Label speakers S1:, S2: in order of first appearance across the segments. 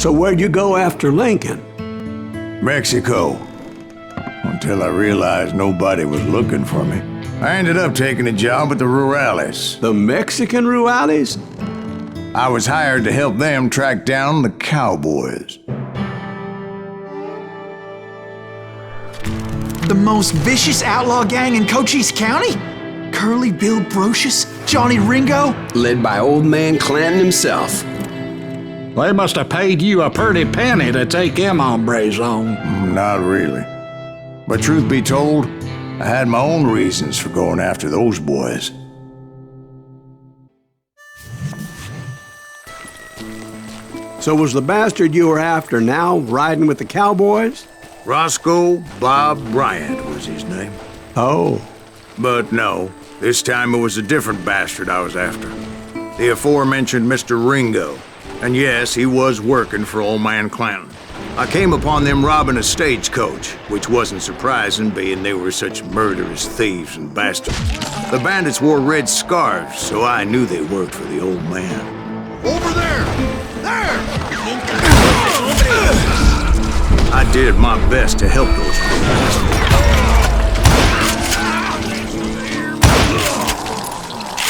S1: So where'd you go after Lincoln?
S2: Mexico. Until I realized nobody was looking for me. I ended up taking a job with the Rurales.
S1: The Mexican Rurales?
S2: I was hired to help them track down the Cowboys.
S3: The most vicious outlaw gang in Cochise County? Curly Bill Brocious? Johnny Ringo?
S4: Led by old man Clanton himself.
S5: They must have paid you a pretty penny to take them hombres on.
S2: Not really. But truth be told, I had my own reasons for going after those boys.
S1: So was the bastard you were after now riding with the Cowboys?
S2: Roscoe Bob Bryant was his name.
S1: Oh.
S2: But no, this time it was a different bastard I was after. The aforementioned Mr. Ringo. And yes, he was working for old man Clanton. I came upon them robbing a stagecoach, which wasn't surprising, being they were such murderous thieves and bastards. The bandits wore red scarves, so I knew they worked for the old man.
S6: Over there! There!
S2: I did my best to help those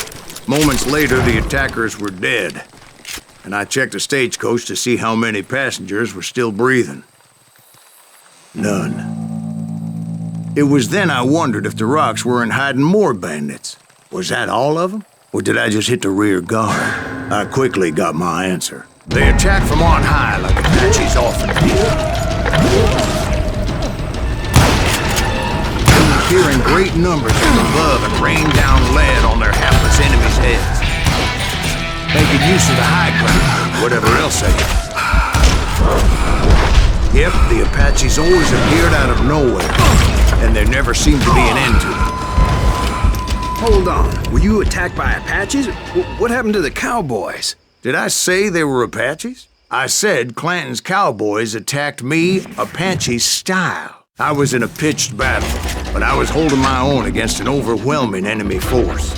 S2: bastards. Moments later, the attackers were dead, and I checked the stagecoach to see how many passengers were still breathing. None. It was then I wondered if the rocks weren't hiding more bandits. Was that all of them? Or did I just hit the rear guard? I quickly got my answer. They attacked from on high like Apaches often do. They were here in great numbers from above and rained down lead on their hapless enemies' heads. Making use of the high ground, whatever else they did. Yep, the Apaches always appeared out of nowhere, and there never seemed to be an end to them.
S4: Hold on, were you attacked by Apaches? What happened to the Cowboys?
S2: Did I say they were Apaches? I said Clanton's Cowboys attacked me Apache style. I was in a pitched battle, but I was holding my own against an overwhelming enemy force.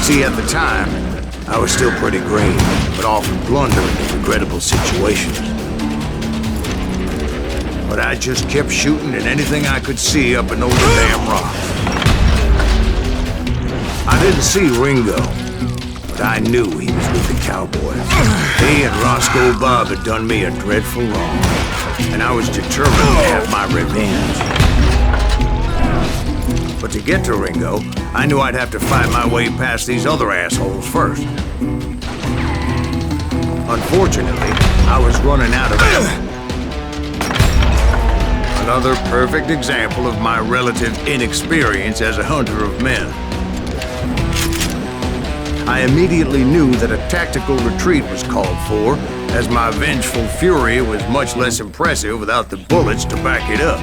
S2: See, at the time, I was still pretty green, but often blundering in regrettable situations. But I just kept shooting at anything I could see up in those damn rocks. I didn't see Ringo, but I knew he was with the Cowboys. He and Roscoe Bob had done me a dreadful wrong, and I was determined to have my revenge. But to get to Ringo, I knew I'd have to fight my way past these other assholes first. Unfortunately, I was running out of ammo. Another perfect example of my relative inexperience as a hunter of men. I immediately knew that a tactical retreat was called for, as my vengeful fury was much less impressive without the bullets to back it up.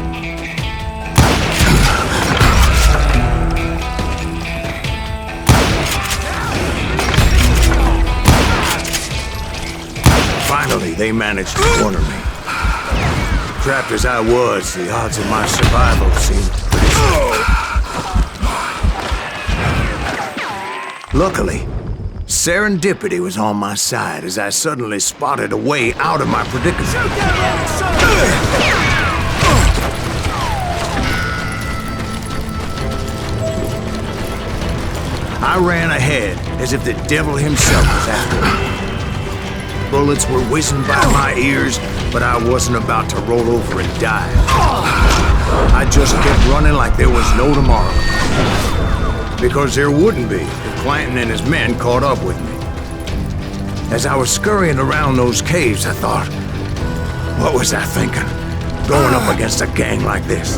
S2: Finally, they managed to corner me. Trapped as I was, the odds of my survival seemed pretty slim. Luckily, serendipity was on my side as I suddenly spotted a way out of my predicament. I ran ahead as if the devil himself was after me. Bullets were whizzing by my ears, but I wasn't about to roll over and die. I just kept running like there was no tomorrow. Because there wouldn't be if Clanton and his men caught up with me. As I was scurrying around those caves, I thought, what was I thinking? Going up against a gang like this?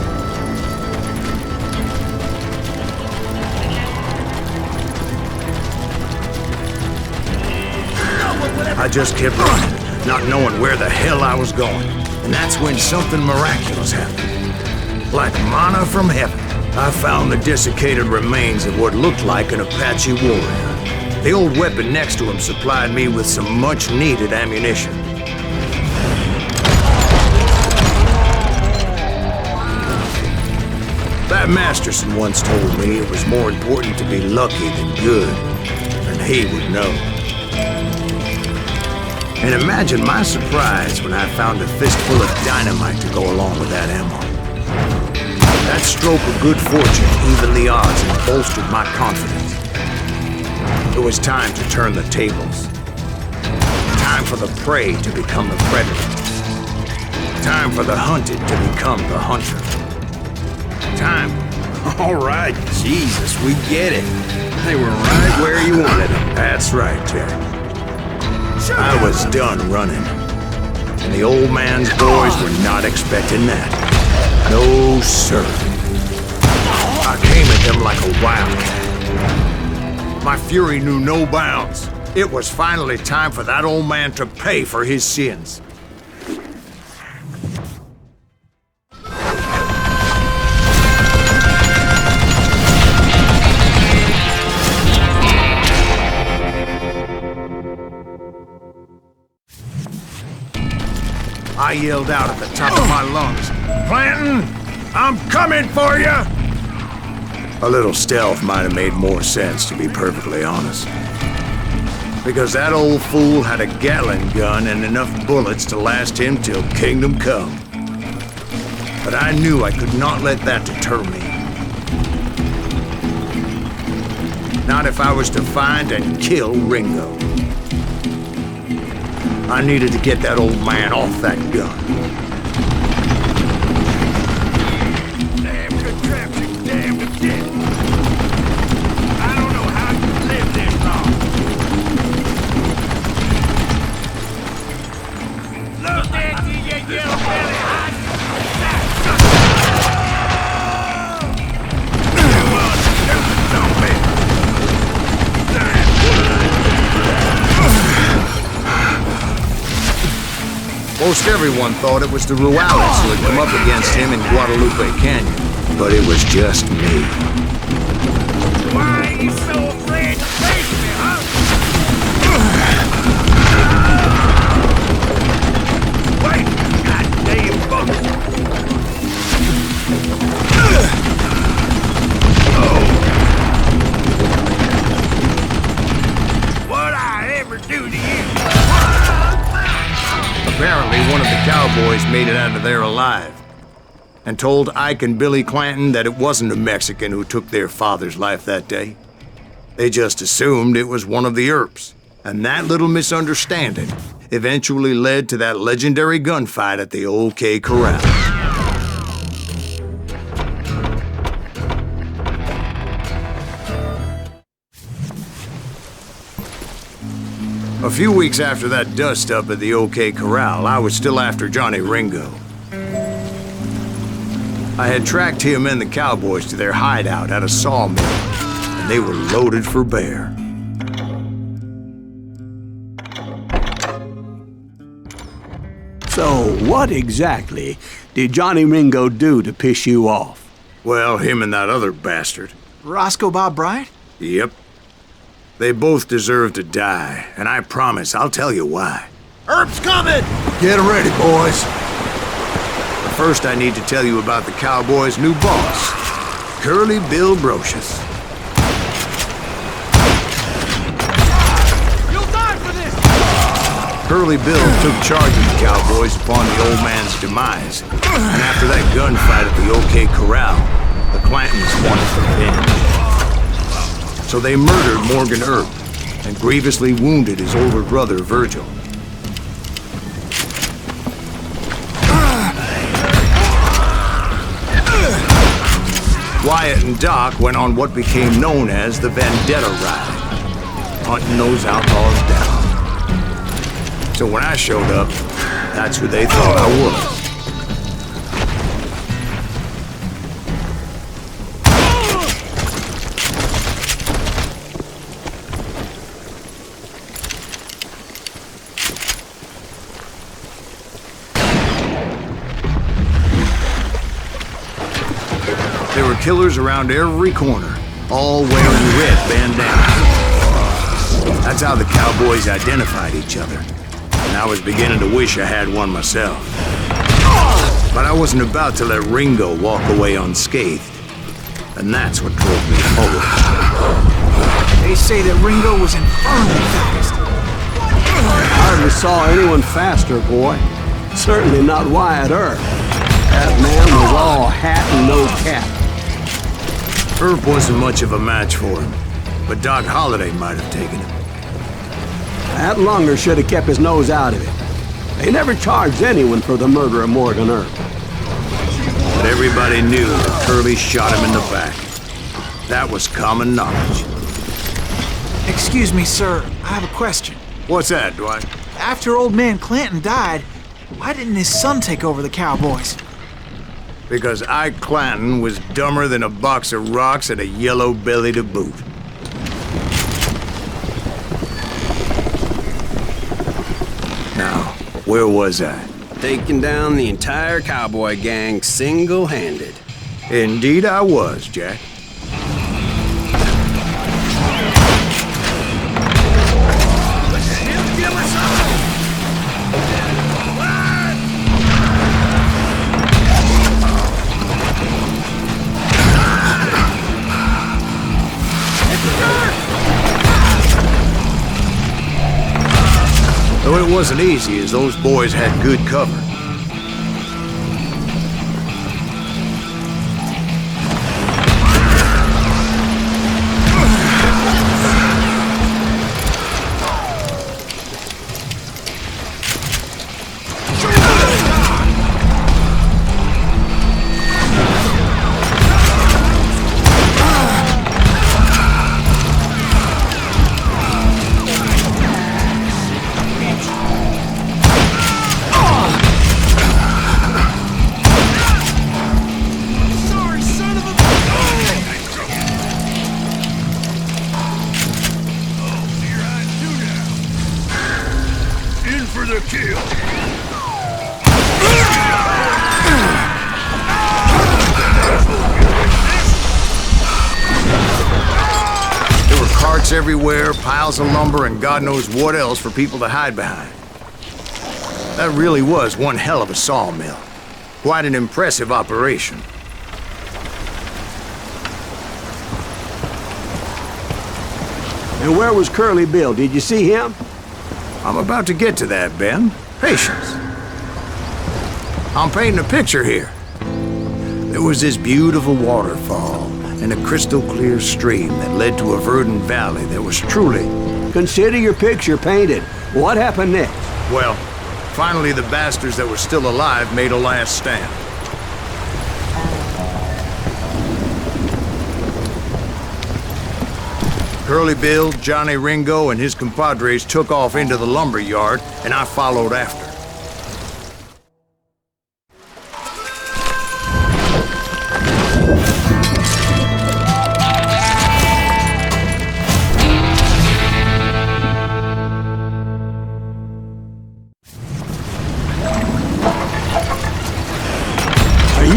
S2: I just kept running, not knowing where the hell I was going. And that's when something miraculous happened. Like manna from heaven. I found the desiccated remains of what looked like an Apache warrior. The old weapon next to him supplied me with some much-needed ammunition. That Masterson once told me it was more important to be lucky than good, and he would know. And imagine my surprise when I found a fistful of dynamite to go along with that ammo. That stroke of good fortune evened the odds and bolstered my confidence. It was time to turn the tables. Time for the prey to become the predator. Time for the hunted to become the hunter. Time.
S4: All right, Jesus, we get it. They were right where you wanted them.
S2: That's right, Jack. I was done running. And the old man's boys were not expecting that. No, sir. I came at them like a wildcat. My fury knew no bounds. It was finally time for that old man to pay for his sins. I yelled out at the top of my lungs, "Clanton, I'm coming for you!" A little stealth might have made more sense, to be perfectly honest. Because that old fool had a Gatling gun and enough bullets to last him till kingdom come. But I knew I could not let that deter me. Not if I was to find and kill Ringo. I needed to get that old man off that gun.
S6: Damn contraption, damn the dick. I don't know how you live this long. Look at you, you yellow belly hot. Come on, stupid zombie.
S2: Most everyone thought it was the Ruales who had come up against him in Guadalupe Canyon, but it was just me.
S6: Why are you so afraid to face me, huh? Wait, goddamn buggers! What'd I ever do to you?
S2: Apparently, one of the cowboys made it out of there alive, and told Ike and Billy Clanton that it wasn't a Mexican who took their father's life that day. They just assumed it was one of the Earps, and that little misunderstanding eventually led to that legendary gunfight at the OK Corral. A few weeks after that dust-up at the OK Corral, I was still after Johnny Ringo. I had tracked him and the cowboys to their hideout at a sawmill, and they were loaded for bear.
S1: So, what exactly did Johnny Ringo do to piss you off?
S2: Well, him and that other bastard.
S3: Roscoe Bob Bryant?
S2: Yep. They both deserve to die, and I promise I'll tell you why.
S6: Earp's coming!
S2: Get ready, boys. But first, I need to tell you about the Cowboys' new boss, Curly Bill Brocious.
S6: You'll die for this!
S2: Curly Bill took charge of the Cowboys upon the old man's demise, and after that gunfight at the OK Corral, the Clantons wanted revenge. So they murdered Morgan Earp and grievously wounded his older brother, Virgil. Wyatt and Doc went on what became known as the Vendetta Ride, hunting those outlaws down. So when I showed up, that's who they thought I was. There were killers around every corner, all wearing red bandanas. That's how the cowboys identified each other. And I was beginning to wish I had one myself. But I wasn't about to let Ringo walk away unscathed. And that's what drove me forward.
S3: They say that Ringo was infernally fast.
S1: I hardly saw anyone faster, boy. Certainly not Wyatt Earp. That man was all hat and no cap.
S2: Earp wasn't much of a match for him, but Doc Holliday might have taken him.
S1: That Lunger should have kept his nose out of it. They never charged anyone for the murder of Morgan Earp.
S2: But everybody knew that Curly shot him in the back. That was common knowledge.
S3: Excuse me, sir. I have a question.
S2: What's that, Dwight?
S3: After old man Clanton died, why didn't his son take over the Cowboys?
S2: Because Ike Clanton was dumber than a box of rocks and a yellow belly to boot. Now, where was I?
S4: Taking down the entire cowboy gang single-handed.
S2: Indeed I was, Jack. Though it wasn't easy, as those boys had good cover. Everywhere, piles of lumber, and God knows what else for people to hide behind. That really was one hell of a sawmill. Quite an impressive operation.
S1: And where was Curly Bill? Did you see him?
S2: I'm about to get to that, Ben. Patience. I'm painting a picture here. There was this beautiful waterfall and a crystal clear stream that led to a verdant valley that was truly...
S1: Consider your picture painted. What happened next?
S2: Well, finally the bastards that were still alive made a last stand. Curly Bill, Johnny Ringo, and his compadres took off into the lumber yard, and I followed after.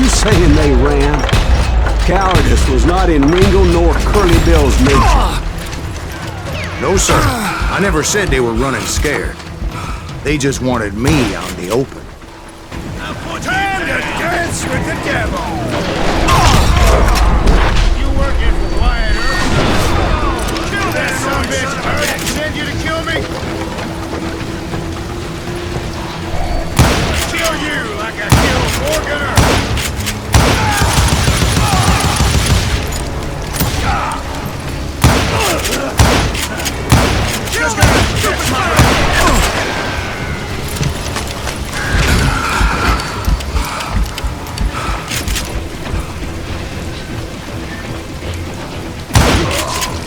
S1: Saying they ran. Cowardice was not in Ringo nor Curly Bill's nature.
S2: No, sir. I never said they were running scared. They just wanted me out in the open.
S6: Time to dance with the devil! You working for Wyatt Earp? Kill that son of a bitch! I didn't send you to kill me! Kill you like I killed Morgan Earp! Just gonna catch my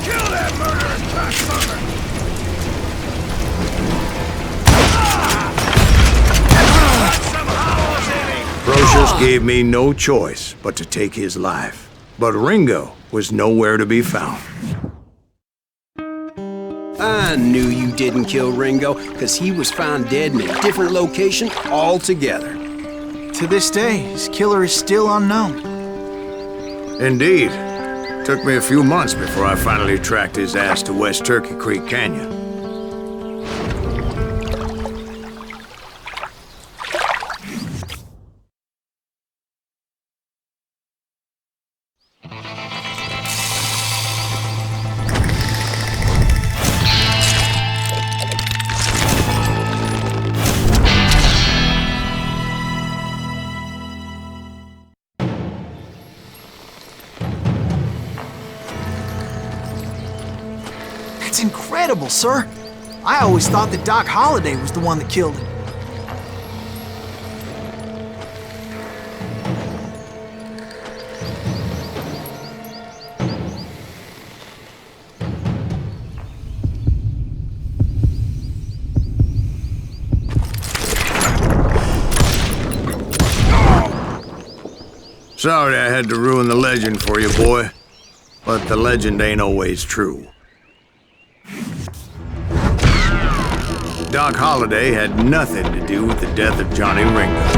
S6: kill that murderous cocksucker! Some hollows in him!
S2: Brocious gave me no choice but to take his life. But Ringo was nowhere to be found.
S4: I knew you didn't kill Ringo, because he was found dead in a different location altogether.
S3: To this day, his killer is still unknown.
S2: Indeed. Took me a few months before I finally tracked his ass to West Turkey Creek Canyon.
S3: That's incredible, sir. I always thought that Doc Holliday was the one that killed him.
S2: Sorry I had to ruin the legend for you, boy. But the legend ain't always true. Doc Holliday had nothing to do with the death of Johnny Ringo.